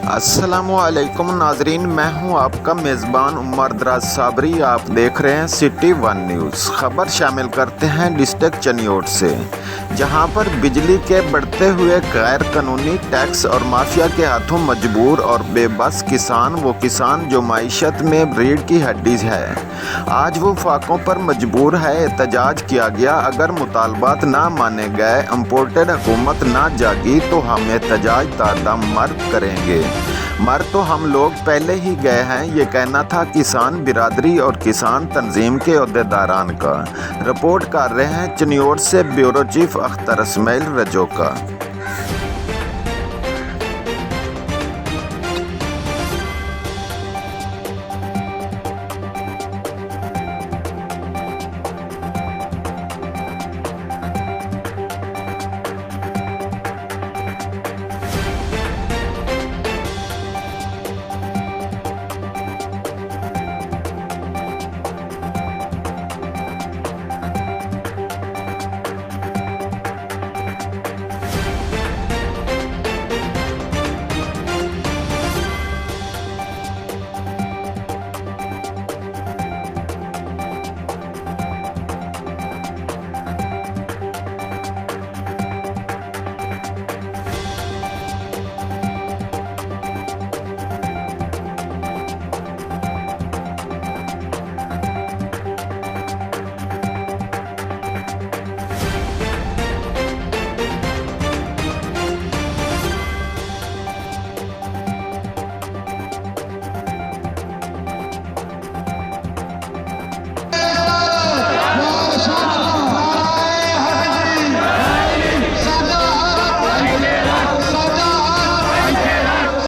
अस्सलामुअलैकुम नाजरीन, मैं हूं आपका मेज़बान उमर दराज साबरी। आप देख रहे हैं सिटी वन न्यूज़। खबर शामिल करते हैं डिस्ट्रिक्ट चनियोट से, जहां पर बिजली के बढ़ते हुए गैर कानूनी टैक्स और माफिया के हाथों मजबूर और बेबस किसान, वो किसान जो माईशत में रीढ़ की हड्डी है, आज वो फाकों पर मजबूर है। एहतजाज किया गया, अगर मुतालबात ना माने गए, इम्पोर्टेड हुकूमत ना जागी तो हम एहतजाज तादम मर्द करेंगे। मर तो हम लोग पहले ही गए हैं, ये कहना था किसान बिरादरी और किसान तंजीम के अहदेदारान का। रिपोर्ट कर रहे हैं चनियोट से ब्यूरो चीफ अख्तर इस्माइल रजो का।